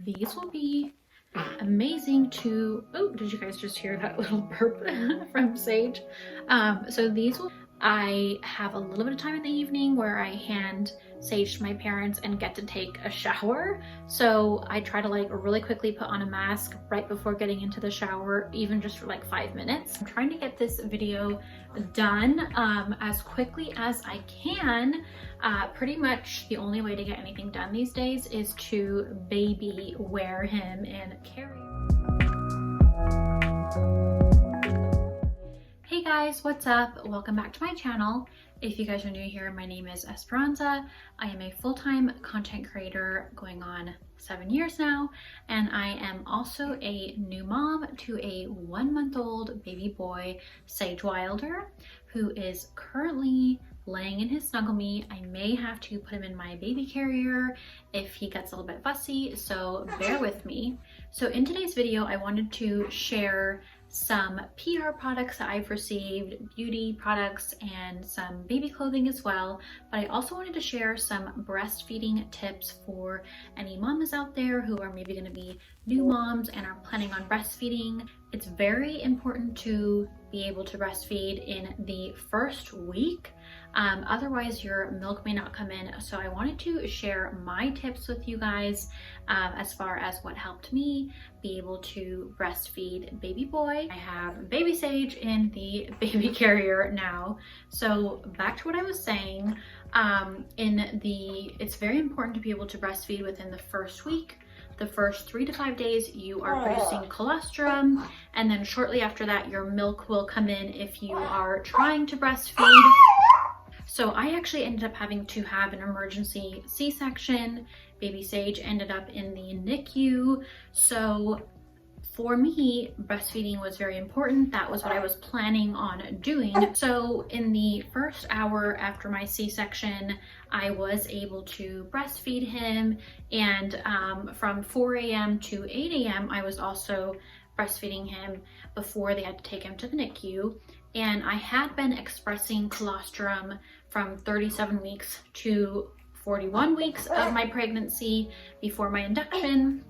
these will be amazing to, oh, did you guys just hear that little burp from Sage? So these will, I have a little bit of time in the evening where I hand Sage to my parents and get to take a shower. So I try to like really quickly put on a mask right before getting into the shower, even just for like 5 minutes. I'm trying to get this video done as quickly as I can. Pretty much the only way to get anything done these days is to baby wear him and carry. Hey guys, what's up? Welcome back to my channel. If you guys are new here, my name is Esperanza. I am a full-time content creator going on 7 years now, and I am also a new mom to a 1-month-old baby boy, Sage Wylder, who is currently laying in his snuggle me. I may have to put him in my baby carrier if he gets a little bit fussy, so bear with me. So in today's video, I wanted to share some PR products that I've received, beauty products, and some baby clothing as well. But I also wanted to share some breastfeeding tips for any mamas out there who are maybe going to be new moms and are planning on breastfeeding. It's very important to be able to breastfeed in the first week. Otherwise your milk may not come in. So I wanted to share my tips with you guys as far as what helped me be able to breastfeed baby boy. I have baby Sage in the baby carrier now. So back to what I was saying, it's very important to be able to breastfeed within the first week. The first 3 to 5 days you are producing colostrum, and then shortly after that your milk will come in if you are trying to breastfeed. So I actually ended up having to have an emergency C-section. Baby Sage ended up in the NICU. So for me, breastfeeding was very important. That was what I was planning on doing. So in the first hour after my C-section, I was able to breastfeed him. And from 4 a.m. to 8 a.m., I was also breastfeeding him before they had to take him to the NICU. And I had been expressing colostrum from 37 weeks to 41 weeks of my pregnancy before my induction.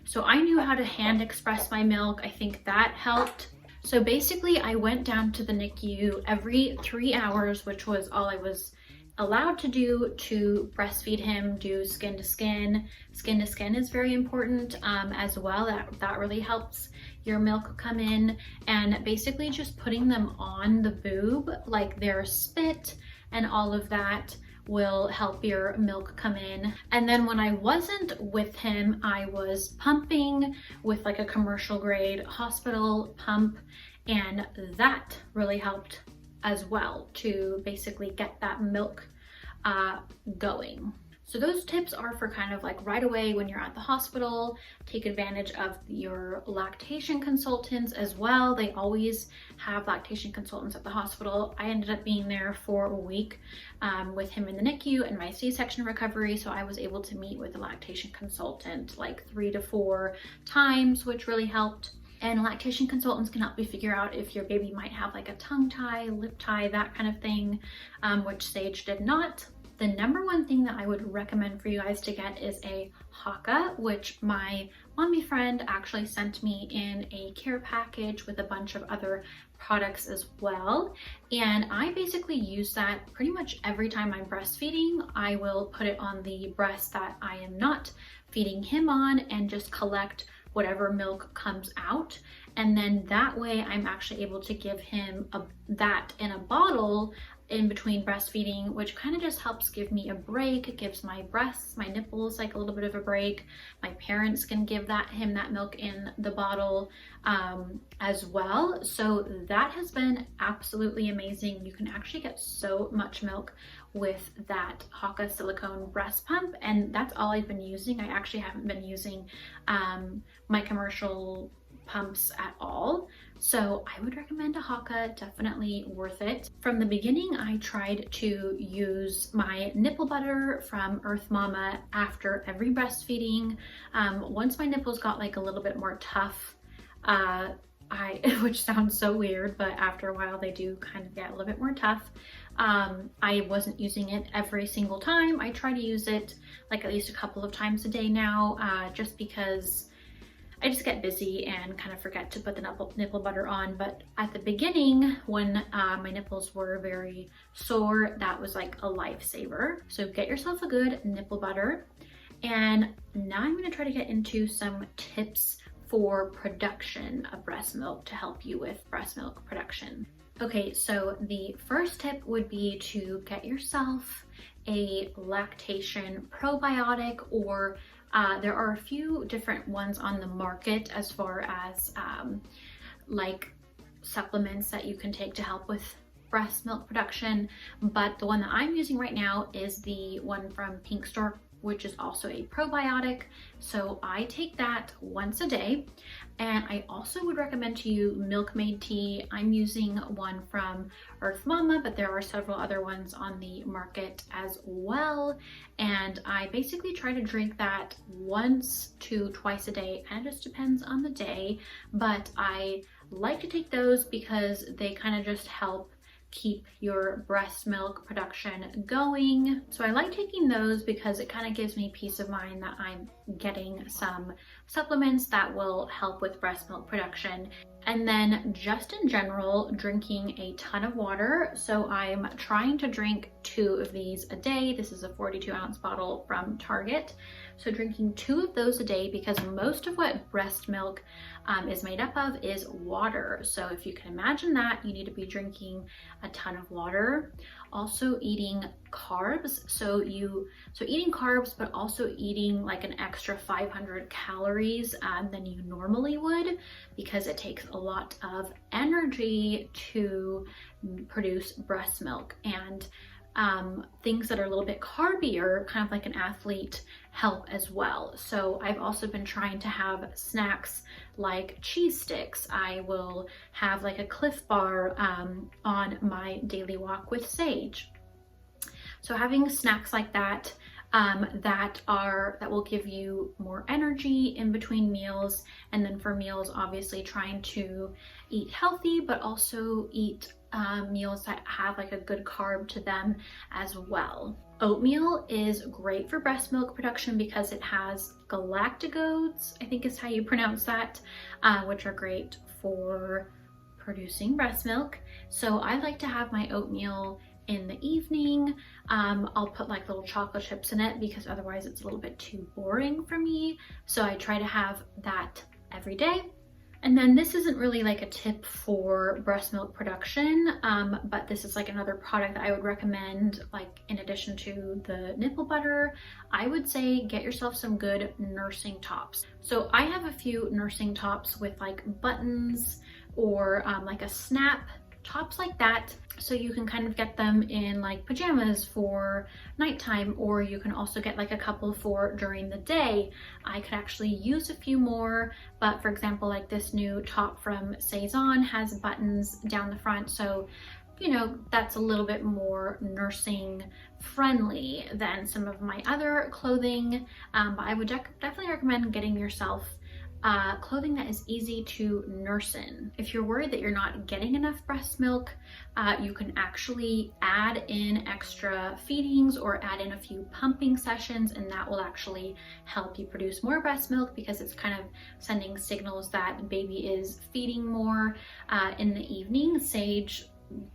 So I knew how to hand express my milk. I think that helped. So basically I went down to the NICU every 3 hours, which was all I was allowed to do to breastfeed him, do skin to skin. Skin to skin is very important as well. That really helps your milk come in, and basically just putting them on the boob, like their spit and all of that will help your milk come in. And then when I wasn't with him, I was pumping with like a commercial grade hospital pump, and that really helped as well to basically get that milk going. So those tips are for kind of like right away when you're at the hospital. Take advantage of your lactation consultants as well. They always have lactation consultants at the hospital. I ended up being there for a week with him in the NICU and my C-section recovery. So I was able to meet with a lactation consultant like 3 to 4 times, which really helped. And lactation consultants can help you figure out if your baby might have like a tongue tie, lip tie, that kind of thing, which Sage did not. The number one thing that I would recommend for you guys to get is a Haakaa, which my mommy friend actually sent me in a care package with a bunch of other products as well. And I basically use that pretty much every time I'm breastfeeding. I will put it on the breast that I am not feeding him on and just collect whatever milk comes out. And then that way I'm actually able to give him that in a bottle in between breastfeeding, which kind of just helps give me a break. It gives my breasts, my nipples like a little bit of a break. My parents can give him that milk in the bottle as well. So that has been absolutely amazing. You can actually get so much milk with that Haakaa silicone breast pump, and that's all I've been using. I actually haven't been using my commercial pumps at all. So I would recommend a Haakaa, definitely worth it. From the beginning, I tried to use my nipple butter from Earth Mama after every breastfeeding. Once my nipples got like a little bit more tough, which sounds so weird, but after a while they do kind of get a little bit more tough. I wasn't using it every single time. I try to use it like at least a couple of times a day now, just because I just get busy and kind of forget to put the nipple butter on. But at the beginning, when my nipples were very sore, that was like a lifesaver. So get yourself a good nipple butter. And now I'm gonna try to get into some tips for production of breast milk to help you with breast milk production. Okay, so the first tip would be to get yourself a lactation probiotic, or there are a few different ones on the market as far as like supplements that you can take to help with breast milk production. But the one that I'm using right now is the one from Pink Stork, which is also a probiotic. So I take that once a day. And I also would recommend to you Milkmaid tea. I'm using one from Earth Mama, but there are several other ones on the market as well. And I basically try to drink that once to twice a day. It kind of just depends on the day, but I like to take those because they kind of just help keep your breast milk production going. So I like taking those because it kind of gives me peace of mind that I'm getting some supplements that will help with breast milk production. And then just in general, drinking a ton of water. So I'm trying to drink 2 of these a day. This is a 42-ounce bottle from Target. So drinking 2 of those a day, because most of what breast milk is made up of is water. So if you can imagine that, you need to be drinking a ton of water. Also eating carbs. So eating carbs, but also eating like an extra 500 calories than you normally would, because it takes a lot of energy to produce breast milk. And things that are a little bit carbier, kind of like an athlete, help as well. So I've also been trying to have snacks like cheese sticks. I will have like a Cliff Bar on my daily walk with Sage. So having snacks like that that will give you more energy in between meals. And then for meals, obviously trying to eat healthy, but also eat meals that have like a good carb to them as well. Oatmeal is great for breast milk production because it has galactagogues, I think is how you pronounce that, which are great for producing breast milk. So I like to have my oatmeal in the evening. I'll put like little chocolate chips in it because otherwise it's a little bit too boring for me. So I try to have that every day. And then this isn't really like a tip for breast milk production, but this is like another product that I would recommend, like in addition to the nipple butter. I would say get yourself some good nursing tops. So I have a few nursing tops with like buttons or like a snap, tops like that. So you can kind of get them in like pajamas for nighttime, or you can also get like a couple for during the day. I could actually use a few more, but for example, like this new top from Saison has buttons down the front. So, you know, that's a little bit more nursing friendly than some of my other clothing. But I would definitely recommend getting yourself clothing that is easy to nurse in. If you're worried that you're not getting enough breast milk, you can actually add in extra feedings or add in a few pumping sessions, and that will actually help you produce more breast milk because it's kind of sending signals that baby is feeding more in the evening. Sage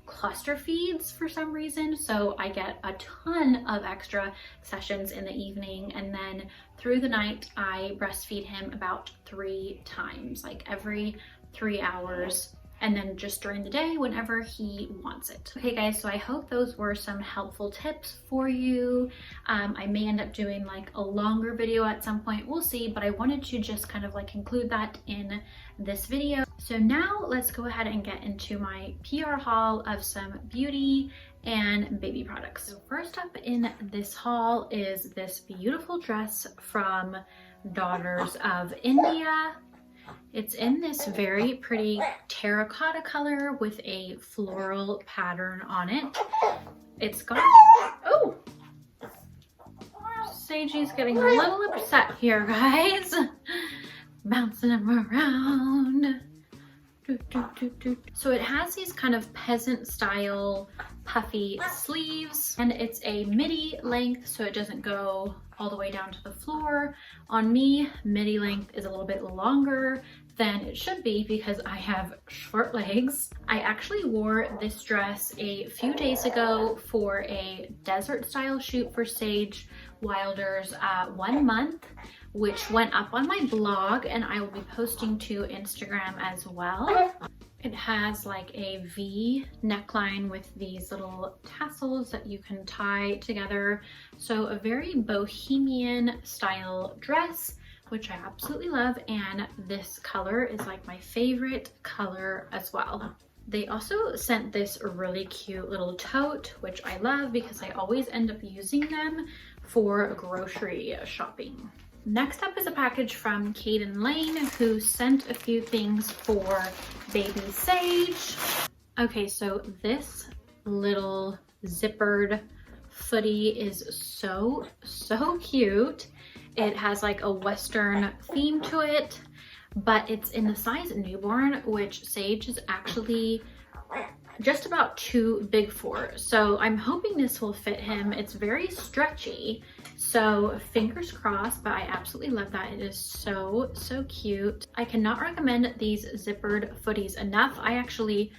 cluster feeds for some reason, so I get a ton of extra sessions in the evening, and then through the night I breastfeed him about 3 times, like every 3 hours, and then just during the day whenever he wants it. Okay guys, so I hope those were some helpful tips for you. I may end up doing like a longer video at some point, we'll see, but I wanted to just kind of like include that in this video. So now let's go ahead and get into my PR haul of some beauty and baby products. So first up in this haul is this beautiful dress from Daughters of India. It's in this very pretty terracotta color with a floral pattern on it. It's got, oh, Sagey's getting a little upset here, guys. Bouncing him around. So it has these kind of peasant style puffy sleeves, and it's a midi length, so it doesn't go all the way down to the floor. On me, midi length is a little bit longer than it should be because I have short legs. I actually wore this dress a few days ago for a desert style shoot for Sage Wylder's 1 month, which went up on my blog, and I will be posting to Instagram as well. It has like a V neckline with these little tassels that you can tie together. So a very bohemian style dress, which I absolutely love, and this color is like my favorite color as well. They also sent this really cute little tote, which I love because I always end up using them for grocery shopping. Next up is a package from Kaden Lane, who sent a few things for baby Sage. Okay, so this little zippered footie is so cute. It has like a Western theme to it, but it's in the size newborn, which Sage is actually just about too big for. So I'm hoping this will fit him. It's very stretchy, so fingers crossed, but I absolutely love that. It is so cute. I cannot recommend these zippered footies enough. I actually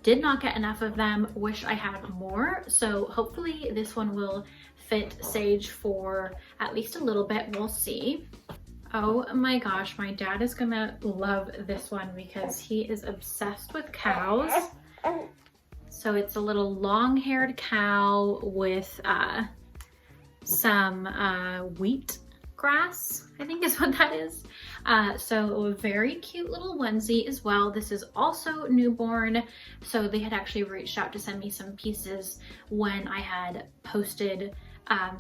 did not get enough of them. Wish I had more. So hopefully this one will fit Sage for at least a little bit. We'll see. Oh my gosh, my dad is gonna love this one because he is obsessed with cows. So it's a little long-haired cow with some wheat grass, I think is what that is. So a very cute little onesie as well. This is also newborn. So they had actually reached out to send me some pieces when I had posted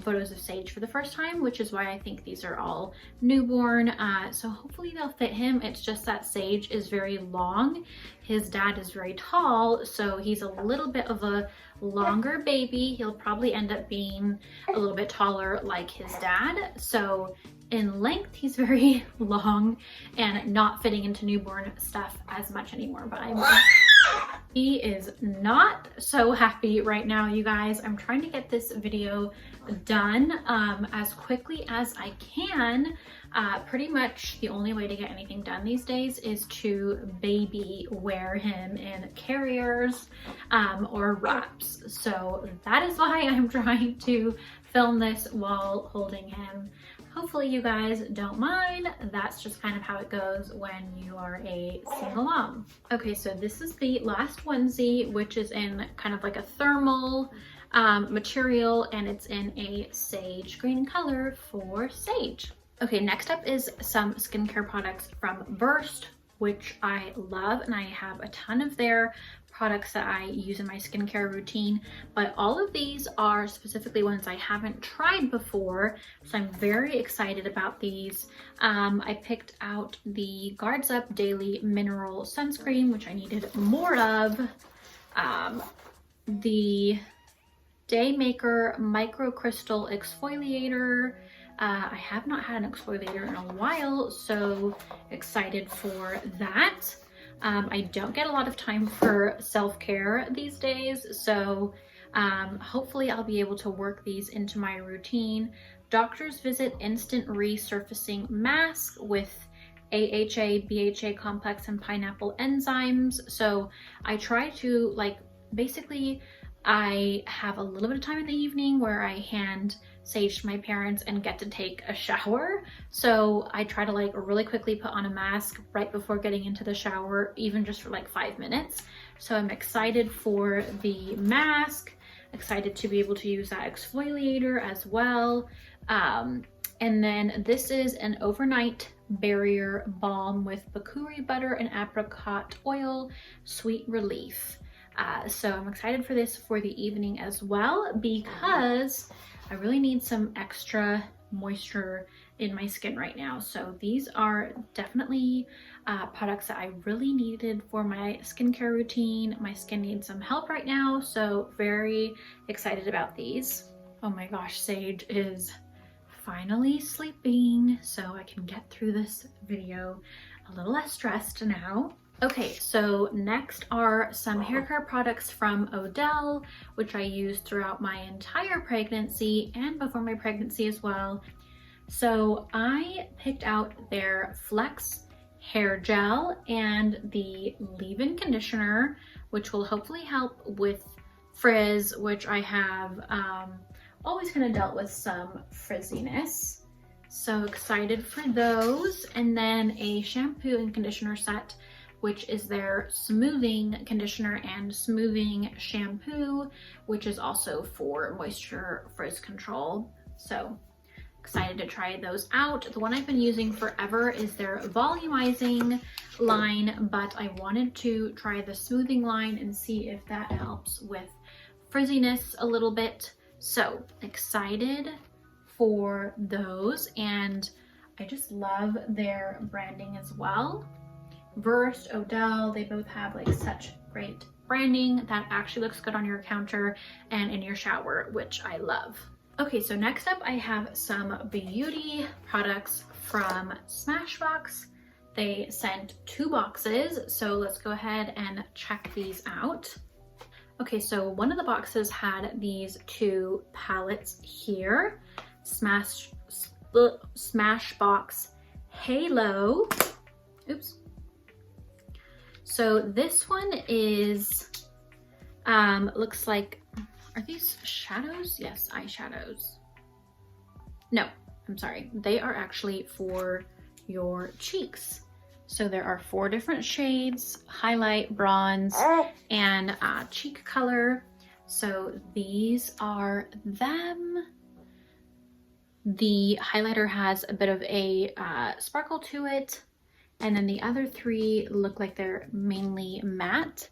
photos of Sage for the first time, which is why I think these are all newborn. So hopefully they'll fit him. It's just that Sage is very long. His dad is very tall, so he's a little bit of a longer baby. He'll probably end up being a little bit taller like his dad. So in length, he's very long and not fitting into newborn stuff as much anymore, but he is not so happy right now, you guys. I'm trying to get this video done as quickly as I can. Pretty much the only way to get anything done these days is to baby wear him in carriers or wraps. So that is why I'm trying to film this while holding him. Hopefully you guys don't mind. That's just kind of how it goes when you are a single mom. Okay, so this is the last onesie, which is in kind of like a thermal material, and it's in a sage green color for Sage. Okay, next up is some skincare products from Burst, which I love, and I have a ton of their products that I use in my skincare routine, but all of these are specifically ones I haven't tried before, so I'm very excited about these. I picked out the Guards Up Daily Mineral Sunscreen, which I needed more of, the Daymaker Micro Crystal Exfoliator. I have not had an exfoliator in a while, so excited for that. I don't get a lot of time for self-care these days, so hopefully I'll be able to work these into my routine. Doctor's Visit Instant Resurfacing Mask with AHA, BHA complex, and pineapple enzymes. So I try to, like, basically I have a little bit of time in the evening where I hand Sage to my parents and get to take a shower. So I try to like really quickly put on a mask right before getting into the shower, even just for like 5 minutes. So I'm excited for the mask, excited to be able to use that exfoliator as well. And then this is an overnight barrier balm with bakuri butter and apricot oil, sweet relief. So I'm excited for this for the evening as well, because I really need some extra moisture in my skin right now. So these are definitely products that I really needed for my skincare routine. My skin needs some help right now, so very excited about these. Oh my gosh, Sage is finally sleeping, so I can get through this video a little less stressed now. Okay, so next are some hair care products from Odell, which I used throughout my entire pregnancy and before my pregnancy as well. So I picked out their Flex hair gel and the leave-in conditioner, which will hopefully help with frizz, which I have always kind of dealt with some frizziness. So excited for those. And then a shampoo and conditioner set, which is their smoothing conditioner and smoothing shampoo, which is also for moisture frizz control. So excited to try those out. The one I've been using forever is their volumizing line, but I wanted to try the smoothing line and see if that helps with frizziness a little bit. So excited for those, and I just love their branding as well. Versed, Odell, they both have like such great branding that actually looks good on your counter and in your shower, which I love. Okay, so next up I have some beauty products from Smashbox. They sent 2 boxes, so let's go ahead and check these out. Okay, so one of the boxes had these 2 palettes here. Smashbox Halo. Oops. So this one is, looks like, are these shadows? Yes, eyeshadows. No, I'm sorry. They are actually for your cheeks. So there are 4 different shades: highlight, bronze, and cheek color. So these are them. The highlighter has a bit of a sparkle to it. And then the other 3 look like they're mainly matte.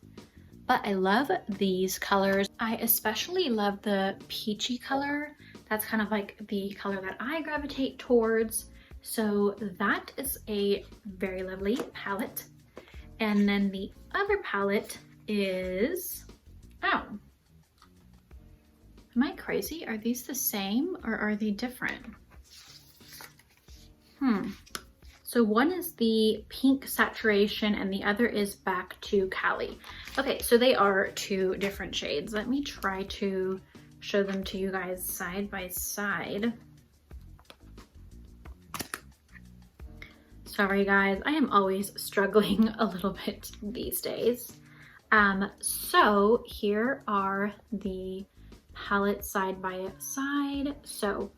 But I love these colors. I especially love the peachy color. That's kind of like the color that I gravitate towards. So that is a very lovely palette. And then the other palette is, oh, am I crazy? Are these the same or are they different? So one is the pink saturation and the other is Back to Cali. Okay, so they are 2 different shades. Let me try to show them to you guys side by side. Sorry guys, I am always struggling a little bit these days. So here are the palettes side by side. So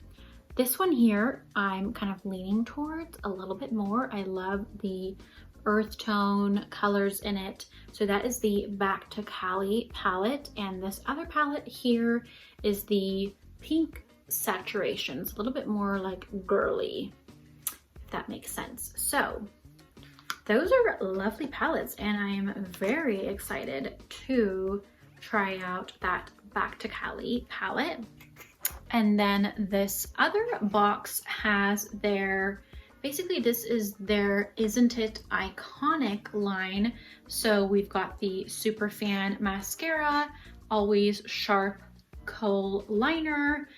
this one here, I'm kind of leaning towards a little bit more. I love the earth tone colors in it. So that is the Back to Cali palette. And this other palette here is the pink saturation. It's a little bit more like girly, if that makes sense. So those are lovely palettes, and I am very excited to try out that Back to Cali palette. And then this other box has their, basically this is their Isn't It Iconic line. So we've got the Super Fan Mascara, Always Sharp Kohl Liner,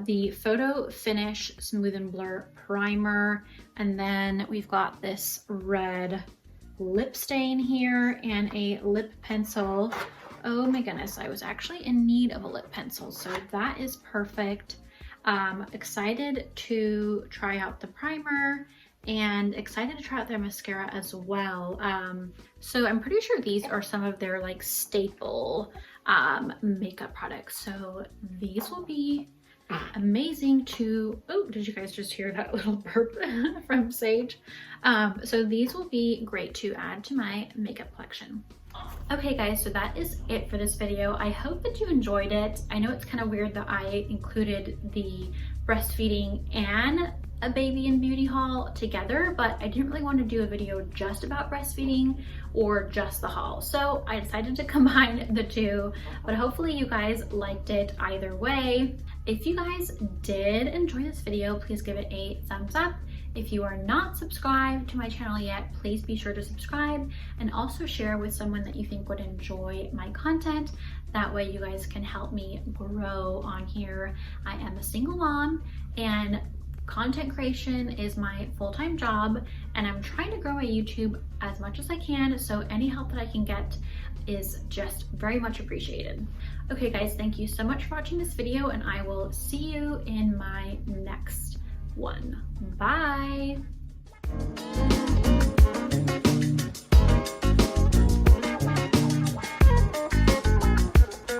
the Photo Finish Smooth and Blur Primer, and then we've got this red lip stain here and a lip pencil. Oh my goodness, I was actually in need of a lip pencil, so that is perfect. Excited to try out the primer and excited to try out their mascara as well. So I'm pretty sure these are some of their like staple makeup products. So these will be amazing to, oh, did you guys just hear that little burp from Sage? So these will be great to add to my makeup collection. Okay guys, so that is it for this video. I hope that you enjoyed it. I know it's kind of weird that I included the breastfeeding and a baby and beauty haul together, but I didn't really want to do a video just about breastfeeding or just the haul. So I decided to combine the 2, but hopefully you guys liked it either way. If you guys did enjoy this video, please give it a thumbs up. If you are not subscribed to my channel yet, please be sure to subscribe and also share with someone that you think would enjoy my content. That way you guys can help me grow on here. I am a single mom, and Content creation is my full-time job, and I'm trying to grow my YouTube as much as I can, so any help that I can get is just very much appreciated. Okay guys, thank you so much for watching this video, and I will see you in my next one. Bye!